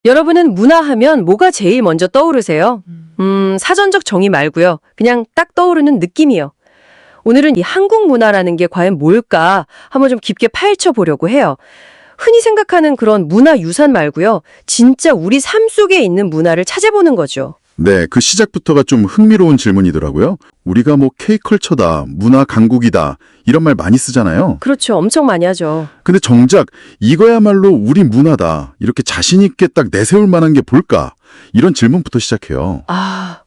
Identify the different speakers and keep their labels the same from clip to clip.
Speaker 1: 여러분은 문화하면 뭐가 제일 먼저 떠오르세요? 사전적 정의 말고요. 그냥 딱 떠오르는 느낌이요. 오늘은 이 한국 문화라는 게 과연 뭘까 한번 좀 깊게 파헤쳐 보려고 해요. 흔히 생각하는 그런 문화유산 말고요. 진짜 우리 삶 속에 있는 문화를 찾아보는 거죠.
Speaker 2: 네, 그 시작부터가 좀 흥미로운 질문이더라고요. 우리가 뭐 K컬처다, 문화 강국이다 이런 말 많이 쓰잖아요.
Speaker 1: 그렇죠. 엄청 많이 하죠.
Speaker 2: 근데 정작 이거야말로 우리 문화다 이렇게 자신 있게 딱 내세울 만한 게 뭘까? 이런 질문부터 시작해요.
Speaker 1: 아,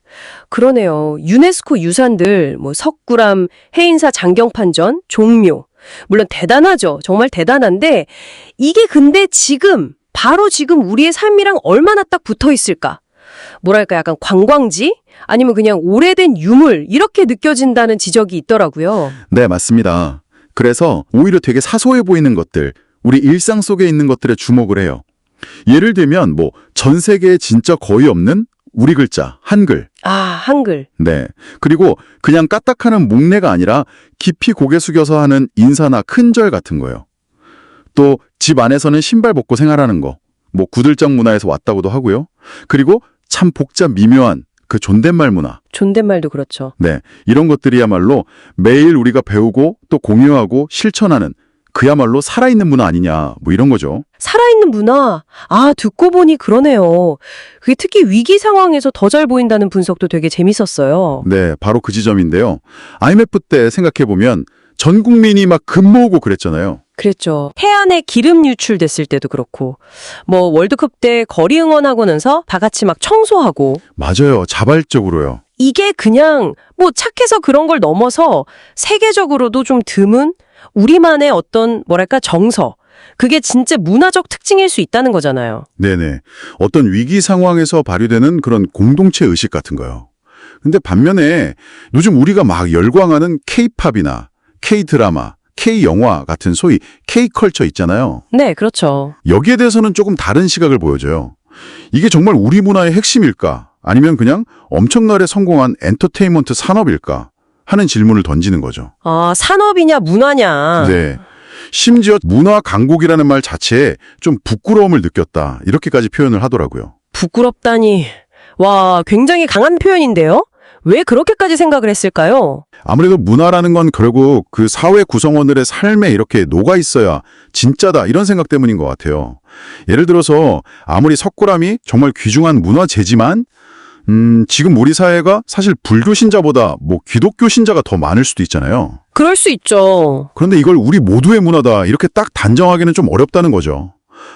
Speaker 1: 그러네요. 유네스코 유산들, 뭐 석굴암, 해인사 장경판전, 종묘. 물론 대단하죠. 정말 대단한데 이게 근데 지금, 바로 지금 우리의 삶이랑 얼마나 딱 붙어 있을까? 뭐랄까 약간 관광지? 아니면 그냥 오래된 유물 이렇게 느껴진다는 지적이 있더라고요.
Speaker 2: 네, 맞습니다. 그래서 오히려 되게 사소해 보이는 것들, 우리 일상 속에 있는 것들에 주목을 해요. 예를 들면 뭐 전 세계에 진짜 거의 없는 우리 글자, 한글.
Speaker 1: 아, 한글.
Speaker 2: 네. 그리고 그냥 까딱하는 목례가 아니라 깊이 고개 숙여서 하는 인사나 큰절 같은 거요. 또 집 안에서는 신발 벗고 생활하는 거. 뭐 구들장 문화에서 왔다고도 하고요. 그리고 참 복잡 미묘한 그 존댓말 문화.
Speaker 1: 존댓말도 그렇죠.
Speaker 2: 네. 이런 것들이야말로 매일 우리가 배우고 또 공유하고 실천하는 그야말로 살아있는 문화 아니냐 뭐 이런 거죠.
Speaker 1: 살아있는 문화. 아, 듣고 보니 그러네요. 그게 특히 위기 상황에서 더 잘 보인다는 분석도 되게 재밌었어요.
Speaker 2: 네. 바로 그 지점인데요. IMF 때 생각해보면 전 국민이 막 금 모으고 그랬잖아요.
Speaker 1: 그랬죠. 해안에 기름 유출됐을 때도 그렇고 뭐 월드컵 때 거리 응원하고 나서 다 같이 막 청소하고
Speaker 2: 맞아요. 자발적으로요.
Speaker 1: 이게 그냥 뭐 착해서 그런 걸 넘어서 세계적으로도 좀 드문 우리만의 어떤 뭐랄까 정서 그게 진짜 문화적 특징일 수 있다는 거잖아요.
Speaker 2: 네네. 어떤 위기 상황에서 발휘되는 그런 공동체 의식 같은 거요. 근데 반면에 요즘 우리가 막 열광하는 K-팝이나 K-드라마, K-영화 같은 소위 K-컬처 있잖아요.
Speaker 1: 네, 그렇죠.
Speaker 2: 여기에 대해서는 조금 다른 시각을 보여줘요. 이게 정말 우리 문화의 핵심일까? 아니면 그냥 엄청나게 성공한 엔터테인먼트 산업일까? 하는 질문을 던지는 거죠.
Speaker 1: 아, 산업이냐 문화냐.
Speaker 2: 네. 심지어 문화 강국이라는 말 자체에 좀 부끄러움을 느꼈다. 이렇게까지 표현을 하더라고요.
Speaker 1: 부끄럽다니. 와, 굉장히 강한 표현인데요? 왜 그렇게까지 생각을 했을까요?
Speaker 2: 아무래도 문화라는 건 결국 그 사회 구성원들의 삶에 이렇게 녹아 있어야 진짜다 이런 생각 때문인 것 같아요. 예를 들어서 아무리 석굴암이 정말 귀중한 문화재지만 지금 우리 사회가 사실 불교 신자보다 뭐 기독교 신자가 더 많을 수도 있잖아요.
Speaker 1: 그럴 수 있죠.
Speaker 2: 그런데 이걸 우리 모두의 문화다 이렇게 딱 단정하기는 좀 어렵다는 거죠.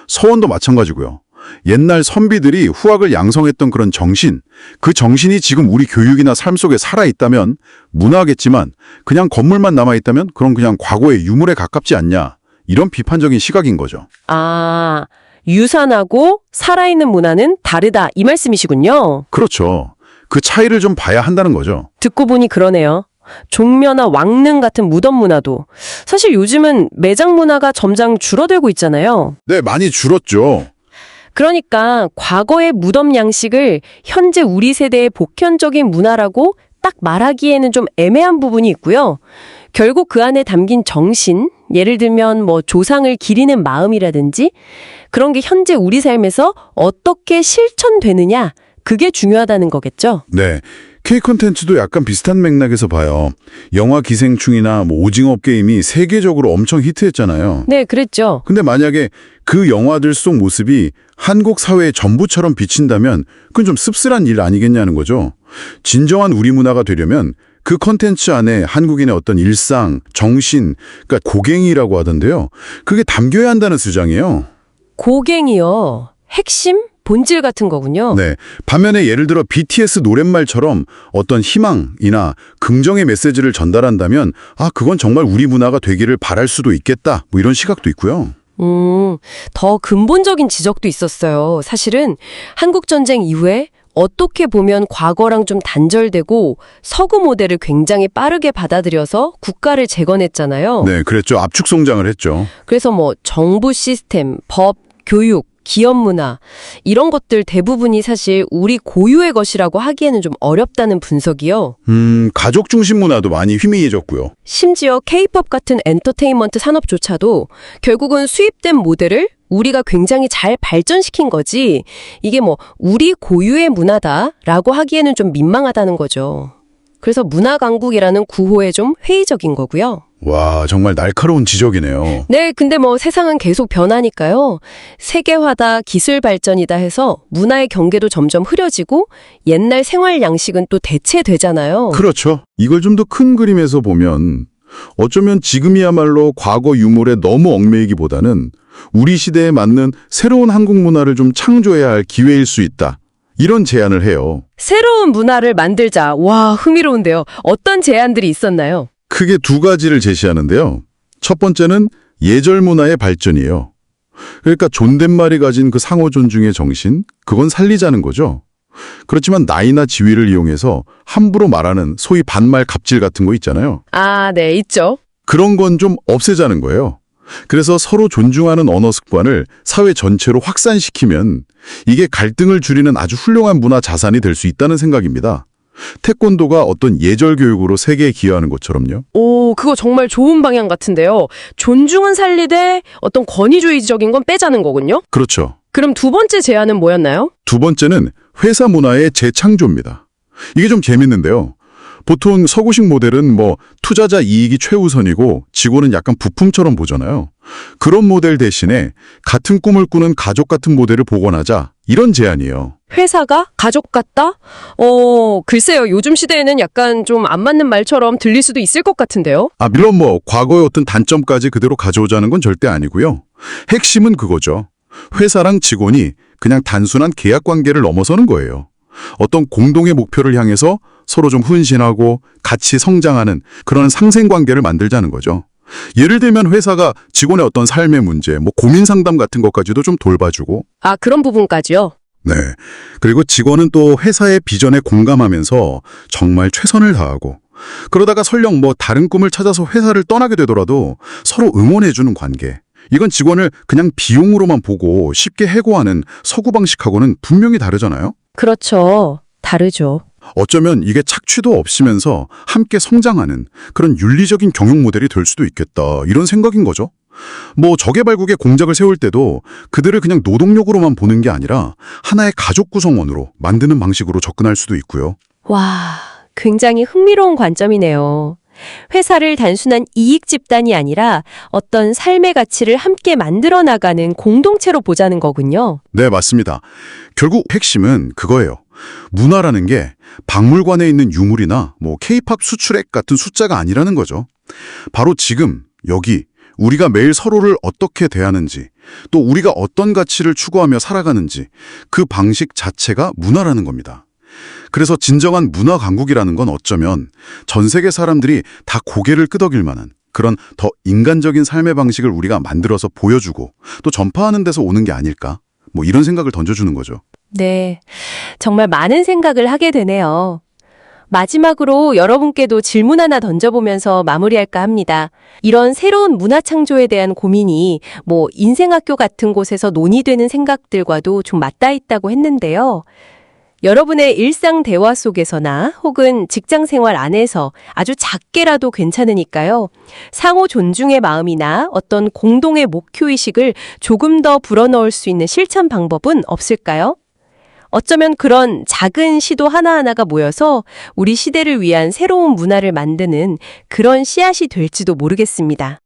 Speaker 2: 서원도 마찬가지고요. 옛날 선비들이 후학을 양성했던 그런 정신, 그 정신이 지금 우리 교육이나 삶 속에 살아있다면 문화겠지만 그냥 건물만 남아있다면 그건 그냥 과거의 유물에 가깝지 않냐 이런 비판적인 시각인 거죠.
Speaker 1: 아, 유산하고 살아있는 문화는 다르다 이 말씀이시군요.
Speaker 2: 그렇죠. 그 차이를 좀 봐야 한다는 거죠.
Speaker 1: 듣고 보니 그러네요. 종묘나 왕릉 같은 무덤 문화도 사실 요즘은 매장 문화가 점점 줄어들고 있잖아요.
Speaker 2: 네, 많이 줄었죠.
Speaker 1: 그러니까 과거의 무덤 양식을 현재 우리 세대의 보편적인 문화라고 딱 말하기에는 좀 애매한 부분이 있고요. 결국 그 안에 담긴 정신, 예를 들면 뭐 조상을 기리는 마음이라든지 그런 게 현재 우리 삶에서 어떻게 실천되느냐, 그게 중요하다는 거겠죠.
Speaker 2: 네. K-콘텐츠도 약간 비슷한 맥락에서 봐요. 영화 기생충이나 뭐 오징어 게임이 세계적으로 엄청 히트했잖아요.
Speaker 1: 네, 그랬죠.
Speaker 2: 근데 만약에 그 영화들 속 모습이 한국 사회의 전부처럼 비친다면 그건 좀 씁쓸한 일 아니겠냐는 거죠. 진정한 우리 문화가 되려면 그 콘텐츠 안에 한국인의 어떤 일상, 정신, 그러니까 고갱이라고 하던데요. 그게 담겨야 한다는 주장이에요.
Speaker 1: 고갱이요. 핵심? 본질 같은 거군요.
Speaker 2: 네. 반면에 예를 들어 BTS 노랫말처럼 어떤 희망이나 긍정의 메시지를 전달한다면 그건 정말 우리 문화가 되기를 바랄 수도 있겠다. 뭐 이런 시각도 있고요.
Speaker 1: 더 근본적인 지적도 있었어요. 사실은 한국전쟁 이후에 어떻게 보면 과거랑 좀 단절되고 서구 모델을 굉장히 빠르게 받아들여서 국가를 재건했잖아요.
Speaker 2: 네, 그랬죠. 압축 성장을 했죠.
Speaker 1: 그래서 뭐 정부 시스템, 법, 교육 기업 문화, 이런 것들 대부분이 사실 우리 고유의 것이라고 하기에는 좀 어렵다는 분석이요.
Speaker 2: 가족 중심 문화도 많이 희미해졌고요.
Speaker 1: 심지어 K-팝 같은 엔터테인먼트 산업조차도 결국은 수입된 모델을 우리가 굉장히 잘 발전시킨 거지, 이게 뭐 우리 고유의 문화다라고 하기에는 좀 민망하다는 거죠. 그래서 문화 강국이라는 구호에 좀 회의적인 거고요.
Speaker 2: 와, 정말 날카로운 지적이네요.
Speaker 1: 네, 근데 뭐 세상은 계속 변하니까요. 세계화다, 기술 발전이다 해서 문화의 경계도 점점 흐려지고 옛날 생활 양식은 또 대체되잖아요.
Speaker 2: 그렇죠. 이걸 좀 더 큰 그림에서 보면 어쩌면 지금이야말로 과거 유물에 너무 얽매이기보다는 우리 시대에 맞는 새로운 한국 문화를 좀 창조해야 할 기회일 수 있다. 이런 제안을 해요.
Speaker 1: 새로운 문화를 만들자. 와, 흥미로운데요. 어떤 제안들이 있었나요?
Speaker 2: 크게 두 가지를 제시하는데요. 첫 번째는 예절 문화의 발전이에요. 그러니까 존댓말이 가진 그 상호 존중의 정신, 그건 살리자는 거죠. 그렇지만 나이나 지위를 이용해서 함부로 말하는 소위 반말 갑질 같은 거 있잖아요.
Speaker 1: 아, 네, 있죠.
Speaker 2: 그런 건 좀 없애자는 거예요. 그래서 서로 존중하는 언어 습관을 사회 전체로 확산시키면 이게 갈등을 줄이는 아주 훌륭한 문화 자산이 될 수 있다는 생각입니다. 태권도가 어떤 예절 교육으로 세계에 기여하는 것처럼요.
Speaker 1: 오, 그거 정말 좋은 방향 같은데요. 존중은 살리되 어떤 권위주의적인 건 빼자는 거군요.
Speaker 2: 그렇죠.
Speaker 1: 그럼 두 번째 제안은 뭐였나요?
Speaker 2: 두 번째는 회사 문화의 재창조입니다. 이게 좀 재밌는데요. 보통 서구식 모델은 뭐 투자자 이익이 최우선이고 직원은 약간 부품처럼 보잖아요. 그런 모델 대신에 같은 꿈을 꾸는 가족 같은 모델을 복원하자, 이런 제안이에요.
Speaker 1: 회사가 가족 같다? 글쎄요. 요즘 시대에는 약간 좀 안 맞는 말처럼 들릴 수도 있을 것 같은데요.
Speaker 2: 물론 뭐 과거의 어떤 단점까지 그대로 가져오자는 건 절대 아니고요. 핵심은 그거죠. 회사랑 직원이 그냥 단순한 계약 관계를 넘어서는 거예요. 어떤 공동의 목표를 향해서 서로 좀 훈신하고 같이 성장하는 그런 상생관계를 만들자는 거죠. 예를 들면 회사가 직원의 어떤 삶의 문제, 뭐 고민 상담 같은 것까지도 좀 돌봐주고.
Speaker 1: 아, 그런 부분까지요?
Speaker 2: 네. 그리고 직원은 또 회사의 비전에 공감하면서 정말 최선을 다하고, 그러다가 설령 뭐 다른 꿈을 찾아서 회사를 떠나게 되더라도 서로 응원해주는 관계. 이건 직원을 그냥 비용으로만 보고 쉽게 해고하는 서구 방식하고는 분명히 다르잖아요.
Speaker 1: 그렇죠. 다르죠.
Speaker 2: 어쩌면 이게 착취도 없으면서 함께 성장하는 그런 윤리적인 경영 모델이 될 수도 있겠다, 이런 생각인 거죠. 뭐 저개발국에 공작을 세울 때도 그들을 그냥 노동력으로만 보는 게 아니라 하나의 가족 구성원으로 만드는 방식으로 접근할 수도 있고요.
Speaker 1: 와, 굉장히 흥미로운 관점이네요. 회사를 단순한 이익 집단이 아니라 어떤 삶의 가치를 함께 만들어 나가는 공동체로 보자는 거군요.
Speaker 2: 네, 맞습니다. 결국 핵심은 그거예요. 문화라는 게 박물관에 있는 유물이나 뭐 K-팝 수출액 같은 숫자가 아니라는 거죠. 바로 지금, 여기, 우리가 매일 서로를 어떻게 대하는지, 또 우리가 어떤 가치를 추구하며 살아가는지, 그 방식 자체가 문화라는 겁니다. 그래서 진정한 문화 강국이라는 건 어쩌면 전 세계 사람들이 다 고개를 끄덕일 만한 그런 더 인간적인 삶의 방식을 우리가 만들어서 보여주고 또 전파하는 데서 오는 게 아닐까? 뭐 이런 생각을 던져주는 거죠.
Speaker 1: 네, 정말 많은 생각을 하게 되네요. 마지막으로 여러분께도 질문 하나 던져보면서 마무리할까 합니다. 이런 새로운 문화 창조에 대한 고민이 뭐 인생학교 같은 곳에서 논의되는 생각들과도 좀 맞닿아 있다고 했는데요. 여러분의 일상 대화 속에서나 혹은 직장 생활 안에서 아주 작게라도 괜찮으니까요. 상호 존중의 마음이나 어떤 공동의 목표의식을 조금 더 불어넣을 수 있는 실천 방법은 없을까요? 어쩌면 그런 작은 시도 하나하나가 모여서 우리 시대를 위한 새로운 문화를 만드는 그런 씨앗이 될지도 모르겠습니다.